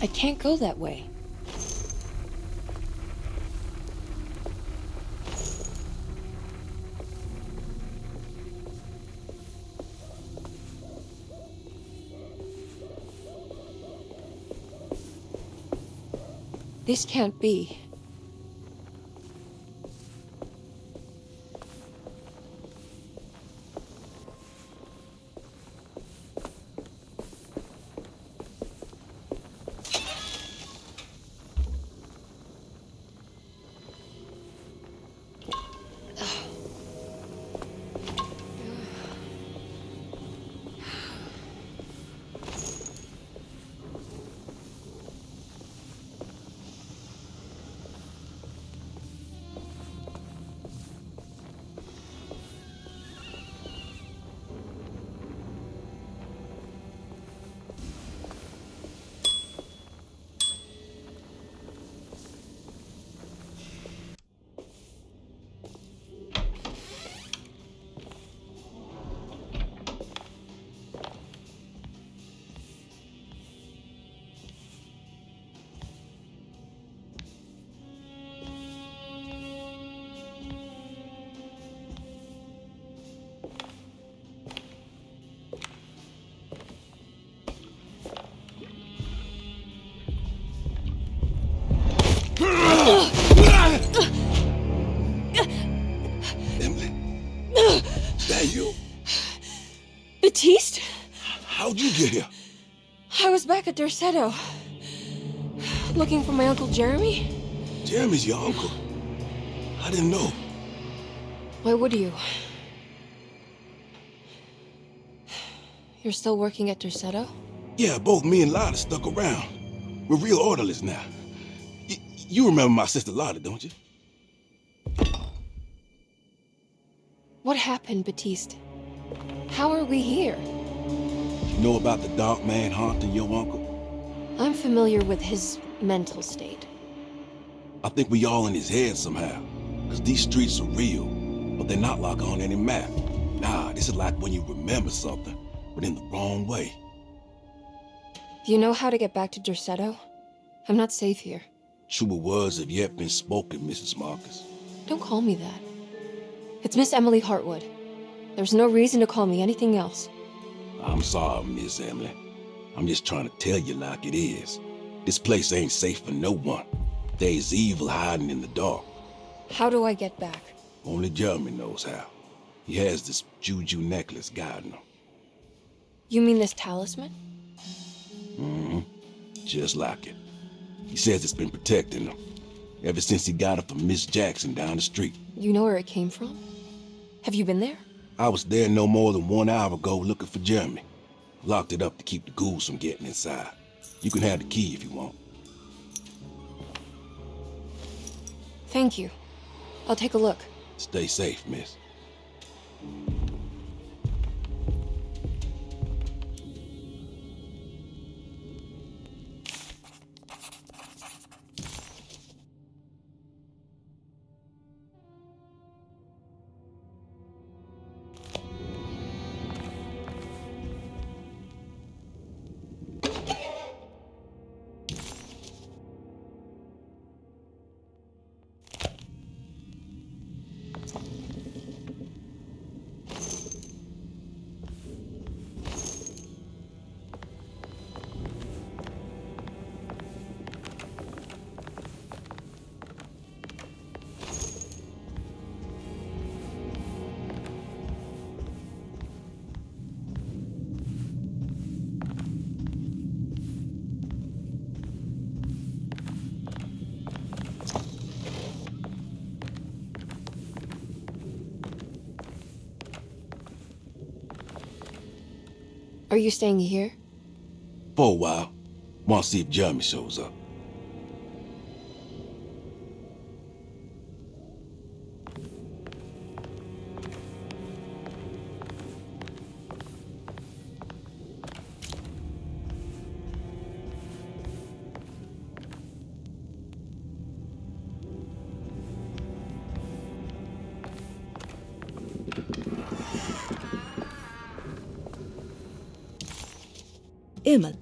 I can't go that way. This can't be. Emily? Is that you? Baptiste? How'd you get here? I was back at Derceto. Looking for my Uncle Jeremy? Jeremy's your uncle. I didn't know. Why would you? You're still working at Derceto? Yeah, both me and Lotta stuck around. We're real orderlies now. You remember my sister Lotta, don't you? What happened, Baptiste? How are we here? You know about the dark man haunting your uncle? I'm familiar with his mental state. I think we all in his head somehow. Because these streets are real, but they're not like on any map. Nah, this is like when you remember something, but in the wrong way. Do you know how to get back to Derceto? I'm not safe here. Truer words have yet been spoken, Mrs. Marcus. Don't call me that. It's Miss Emily Hartwood. There's no reason to call me anything else. I'm sorry, Miss Emily. I'm just trying to tell you like it is. This place ain't safe for no one. There's evil hiding in the dark. How do I get back? Only Jeremy knows how. He has this juju necklace guiding him. You mean this talisman? Mm-hmm. Just like it. He says it's been protecting him ever since he got it from Miss Jackson down the street. You know where it came from? Have you been there? I was there no more than 1 hour ago looking for Jeremy. Locked it up to keep the ghouls from getting inside. You can have the key if you want. Thank you. I'll take a look. Stay safe, miss. Are you staying here? For a while. Want to see if Jeremy shows up. Emily.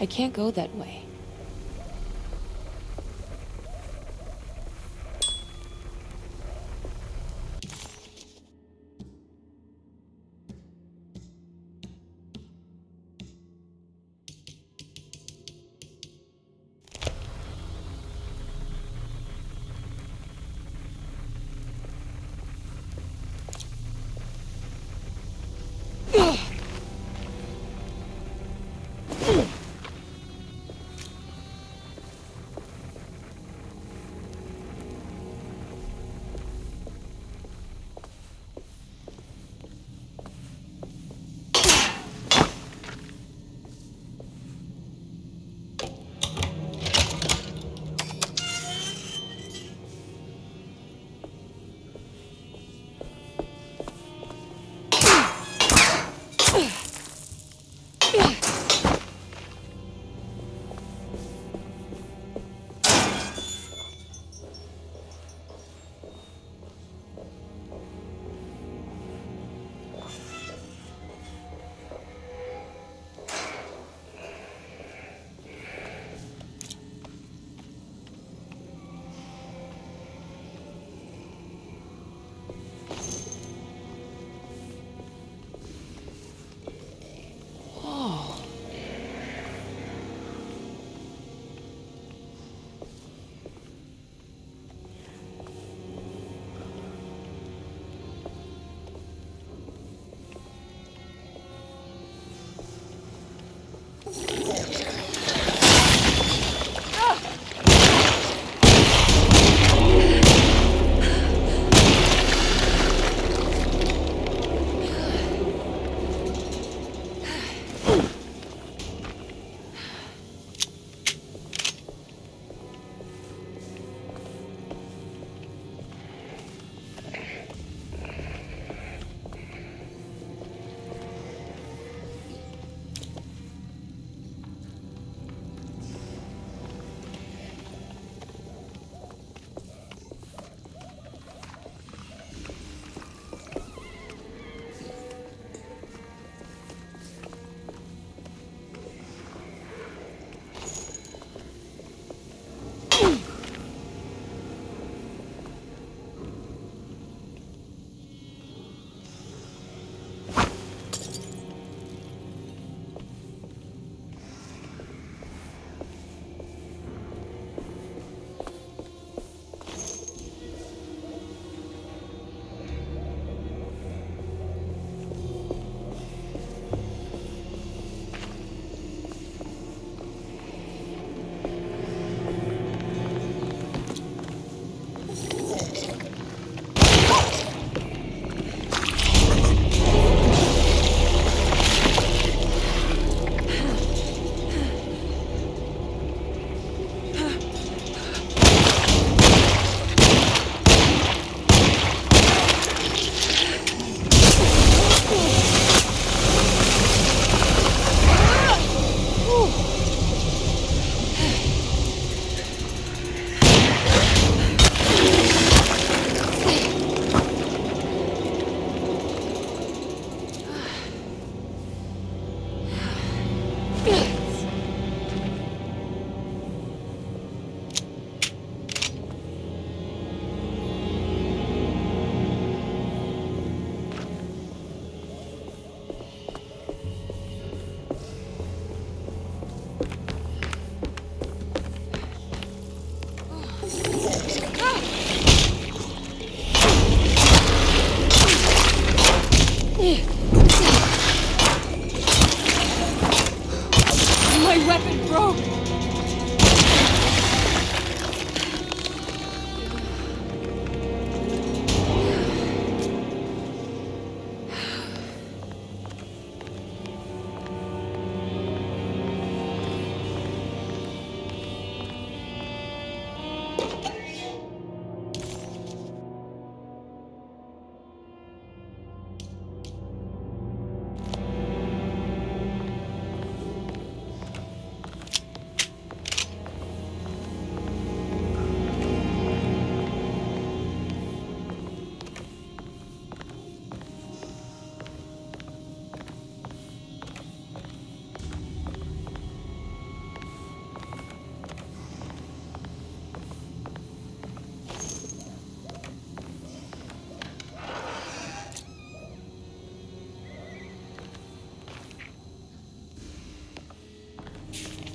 I can't go that way.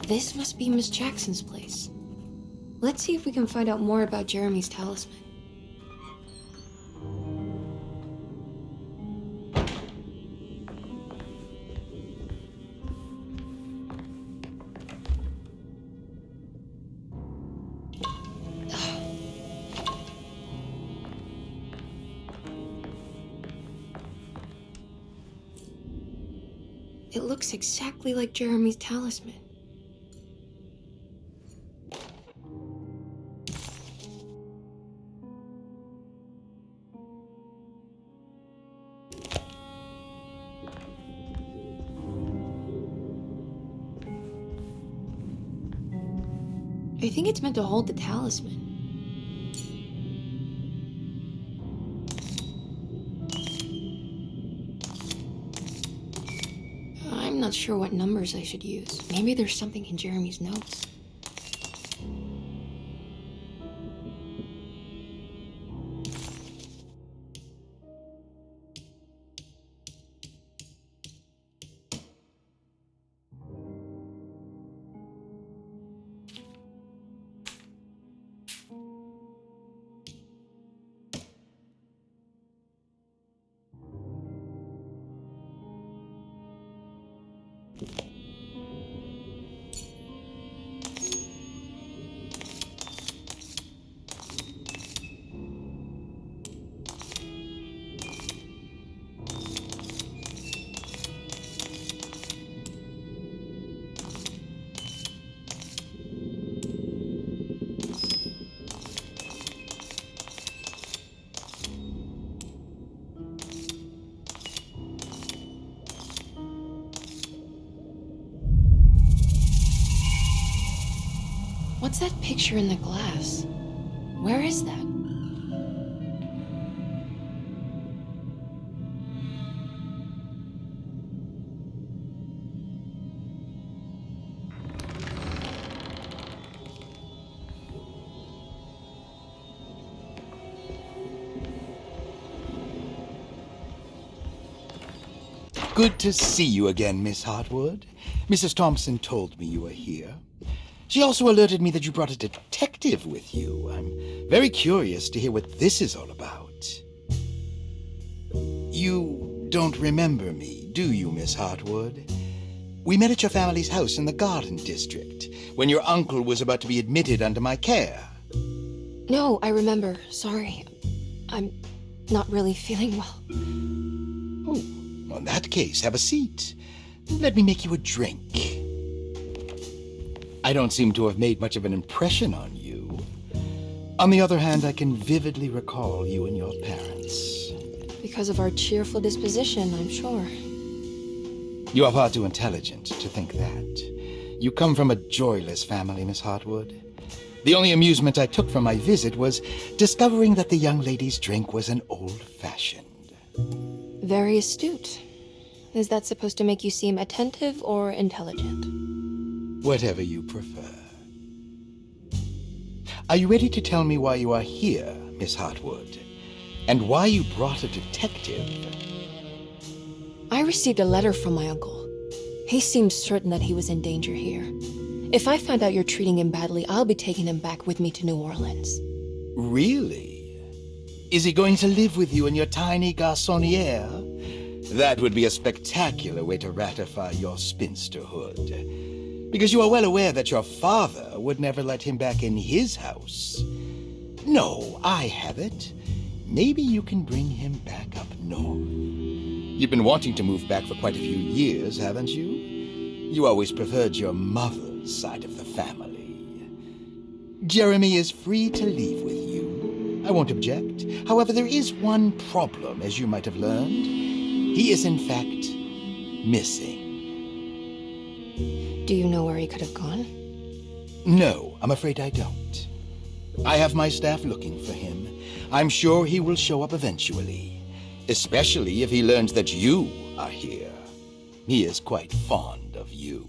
This must be Miss Jackson's place. Let's see if we can find out more about Jeremy's talisman. It looks exactly like Jeremy's talisman. I think it's meant to hold the talisman. I'm not sure what numbers I should use. Maybe there's something in Jeremy's notes. What's that picture in the glass? Where is that? Good to see you again, Miss Hartwood. Mrs. Thompson told me you were here. She also alerted me that you brought a detective with you. I'm very curious to hear what this is all about. You don't remember me, do you, Miss Hartwood? We met at your family's house in the Garden District, when your uncle was about to be admitted under my care. No, I remember. Sorry. I'm not really feeling well. Oh, in that case, have a seat. Let me make you a drink. I don't seem to have made much of an impression on you. On the other hand, I can vividly recall you and your parents. Because of our cheerful disposition, I'm sure. You are far too intelligent to think that. You come from a joyless family, Miss Hartwood. The only amusement I took from my visit was discovering that the young lady's drink was an old-fashioned. Very astute. Is that supposed to make you seem attentive or intelligent? Whatever you prefer. Are you ready to tell me why you are here, Miss Hartwood? And why you brought a detective? I received a letter from my uncle. He seemed certain that he was in danger here. If I find out you're treating him badly, I'll be taking him back with me to New Orleans. Really? Is he going to live with you in your tiny garçonniere? That would be a spectacular way to ratify your spinsterhood. Because you are well aware that your father would never let him back in his house. No, I have it. Maybe you can bring him back up north. You've been wanting to move back for quite a few years, haven't you? You always preferred your mother's side of the family. Jeremy is free to leave with you. I won't object. However, there is one problem, as you might have learned. He is, in fact, missing. Do you know where he could have gone? No, I'm afraid I don't. I have my staff looking for him. I'm sure he will show up eventually, especially if he learns that you are here. He is quite fond of you.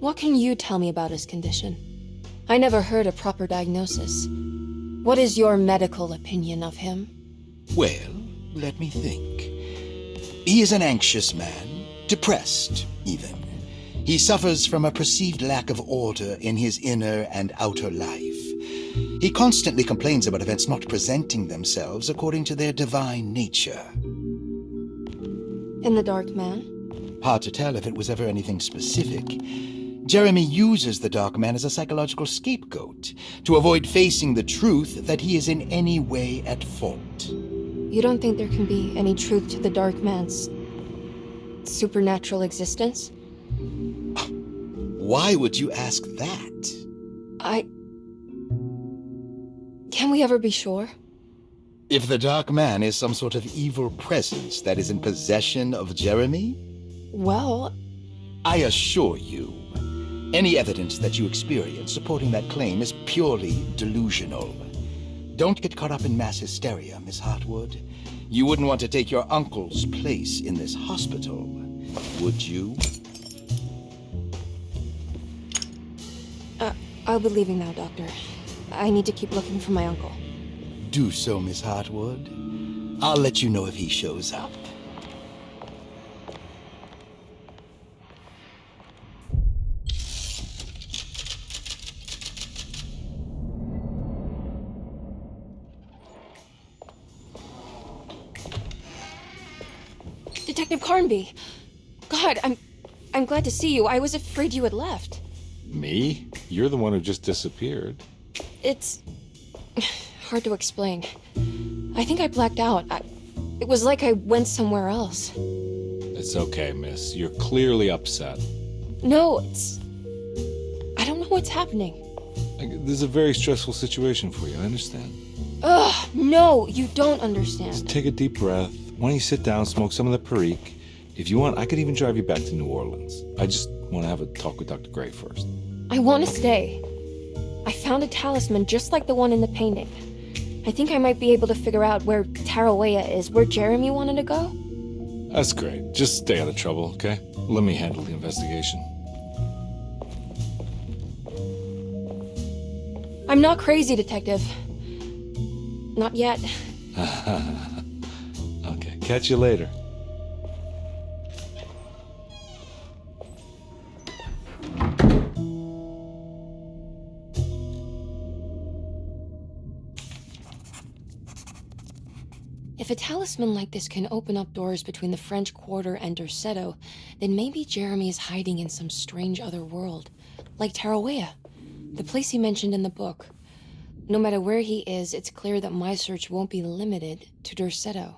What can you tell me about his condition? I never heard a proper diagnosis. What is your medical opinion of him? Well, let me think. He is an anxious man, depressed, even. He suffers from a perceived lack of order in his inner and outer life. He constantly complains about events not presenting themselves according to their divine nature. And the Dark Man? Hard to tell if it was ever anything specific. Jeremy uses the Dark Man as a psychological scapegoat to avoid facing the truth that he is in any way at fault. You don't think there can be any truth to the Dark Man's supernatural existence? Why would you ask that? Can we ever be sure? If the Dark Man is some sort of evil presence that is in possession of Jeremy? Well, I assure you, any evidence that you experience supporting that claim is purely delusional. Don't get caught up in mass hysteria, Miss Hartwood. You wouldn't want to take your uncle's place in this hospital, would you? I'll be leaving now, Doctor. I need to keep looking for my uncle. Do so, Miss Hartwood. I'll let you know if he shows up. Detective Carnby! God, I'm glad to see you. I was afraid you had left. Me? You're the one who just disappeared. It's hard to explain. I think I blacked out. It was like I went somewhere else. It's okay, miss. You're clearly upset. No, I don't know what's happening. This is a very stressful situation for you, I understand. Ugh, no, you don't Just understand. take a deep breath. Why don't you sit down, smoke some of the Perique? If you want, I could even drive you back to New Orleans. I just want to have a talk with Dr. Gray first. I want to stay. I found a talisman just like the one in the painting. I think I might be able to figure out where Tarawea is, where Jeremy wanted to go. That's great. Just stay out of trouble, okay? Let me handle the investigation. I'm not crazy, Detective. Not yet. Okay, catch you later. If a talisman like this can open up doors between the French Quarter and Derceto, then maybe Jeremy is hiding in some strange other world. Like Tarawea, the place he mentioned in the book. No matter where he is, it's clear that my search won't be limited to Derceto.